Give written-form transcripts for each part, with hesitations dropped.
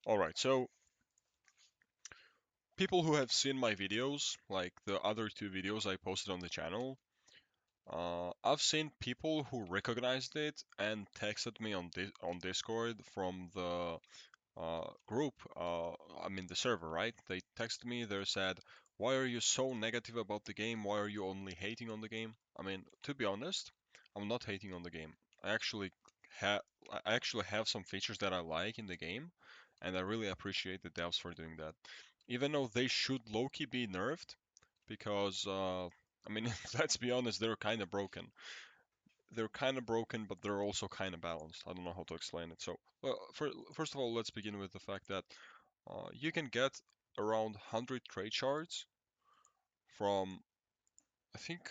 Alright, so people who have seen my videos, like the other two videos I posted on the channel, I've seen people who recognized it and texted me on Discord from the group. I mean the server, right? They texted me. They said, "Why are you so negative about the game? Why are you only hating on the game?" I mean, to be honest, I'm not hating on the game. I actually have I actually have some features that I like in the game, and I really appreciate the devs for doing that. Even though they should low-key be nerfed, because I mean, let's be honest, they're kind of broken. They're kind of broken, but they're also kind of balanced. I don't know how to explain it. So, well, first of all, let's begin with the fact that you can get around 100 trade shards from, I think,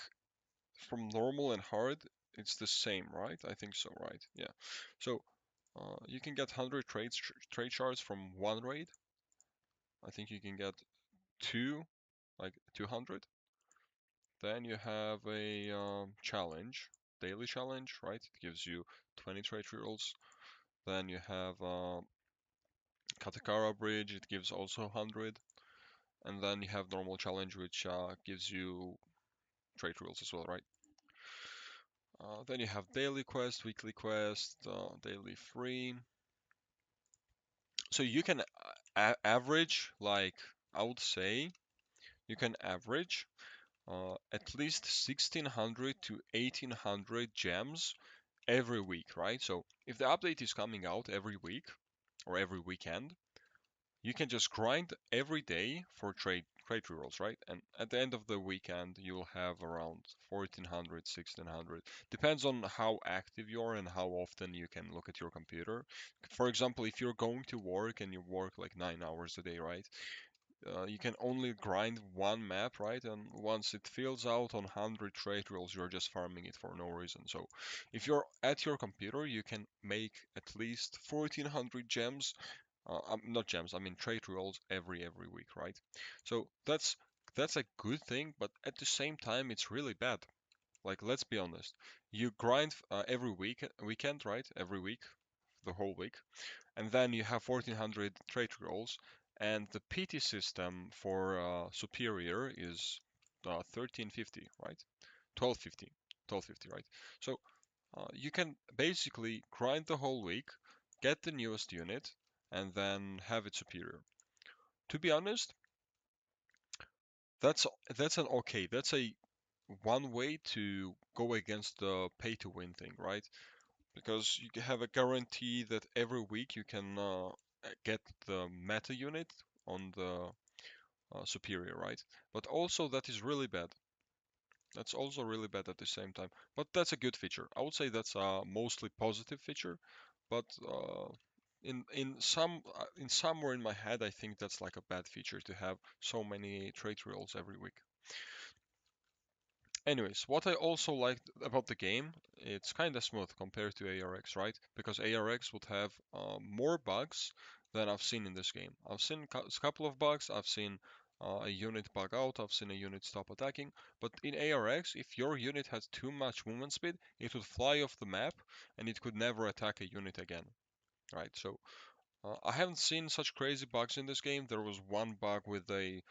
from normal and hard. It's the same, right? I think so, right? Yeah. So, you can get 100 trade shards from one raid. I think you can get two, like 200. Then you have a challenge, daily challenge, right? It gives you 20 trade rolls. Then you have Katakara Bridge, it gives also 100. And then you have normal challenge, which gives you trade rules as well, right? Then you have daily quest, weekly quest, daily free. So you can average, like, I would say, you can average at least 1600 to 1800 gems every week, right? So if the update is coming out every week or every weekend, you can just grind every day for trade rerolls, right? And at the end of the weekend, you'll have around 1400, 1600. Depends on how active you are and how often you can look at your computer. For example, if you're going to work and you work like 9 hours a day, right? You can only grind one map, right? And once it fills out on 100 trade rolls, you're just farming it for no reason. So if you're at your computer, you can make at least 1400 gems, not gems, I mean trade rolls every week, right? So that's a good thing, but at the same time, it's really bad. Like, let's be honest. You grind every weekend, right? Every week, the whole week, and then you have 1400 trade rolls, and the PT system for superior is 1350, right? 1250, 1250, right? So you can basically grind the whole week, get the newest unit, and then have it superior. To be honest, that's that's an okay. That's a one way to go against the pay to win thing, right? Because you have a guarantee that every week you can get the meta unit on the superior, right? But also that is really bad. That's also really bad at the same time. But that's a good feature. I would say that's a mostly positive feature, but in somewhere in my head, I think that's like a bad feature to have so many trait reels every week. Anyways, what I also liked about the game, it's kind of smooth compared to ARX, right? Because ARX would have more bugs than I've seen in this game. I've seen a couple of bugs. I've seen a unit bug out. I've seen a unit stop attacking. But in ARX, if your unit has too much movement speed, it would fly off the map and it could never attack a unit again, right? So I haven't seen such crazy bugs in this game. There was one bug with a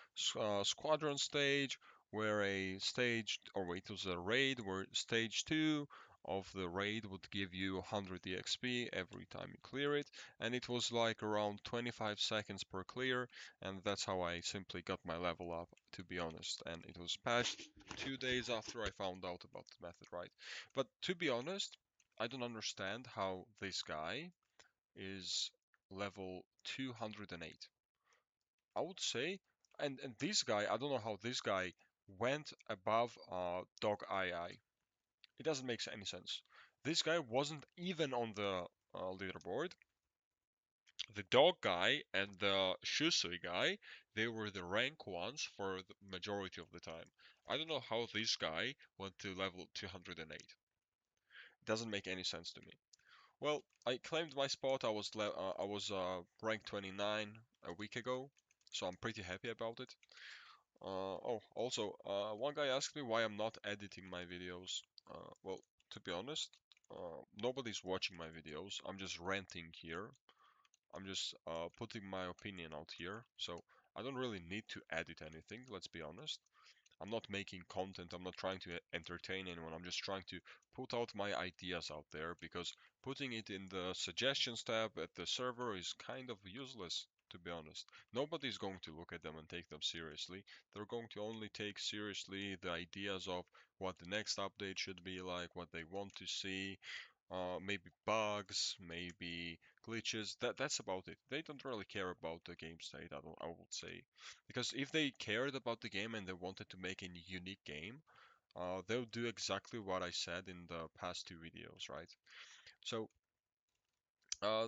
squadron stage where a stage, or wait, it was a raid where stage 2 of the raid would give you 100 EXP every time you clear it, and it was like around 25 seconds per clear, and that's how I simply got my level up, to be honest. And it was patched 2 days after I found out about the method, right? But to be honest, I don't understand how this guy is level 208. I would say, and this guy, I don't know how this guy went above Dog II. It doesn't make any sense. This guy wasn't even on the leaderboard. The dog guy and the Shusui guy, they were the rank ones for the majority of the time. I don't know how this guy went to level 208. It doesn't make any sense to me. Well, I claimed my spot. I was ranked 29 a week ago, so I'm pretty happy about it. Oh, also, one guy asked me why I'm not editing my videos. Well, to be honest, nobody's watching my videos. I'm just ranting here. I'm just putting my opinion out here. So I don't really need to edit anything, let's be honest. I'm not making content, I'm not trying to entertain anyone, I'm just trying to put out my ideas out there because putting it in the suggestions tab at the server is kind of useless, to be honest. Nobody's going to look at them and take them seriously. They're going to only take seriously the ideas of what the next update should be like, what they want to see, maybe bugs, maybe glitches. That's about it. They don't really care about the game state. I would say, because if they cared about the game and they wanted to make a unique game, they'll do exactly what I said in the past two videos, right? So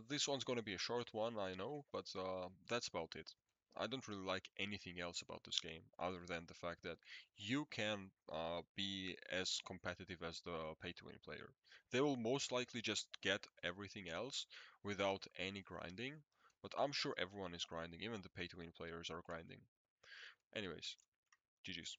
this one's going to be a short one, I know, but that's about it. I don't really like anything else about this game other than the fact that you can be as competitive as the pay-to-win player. They will most likely just get everything else without any grinding, but I'm sure everyone is grinding, even the pay-to-win players are grinding. Anyways, GG's.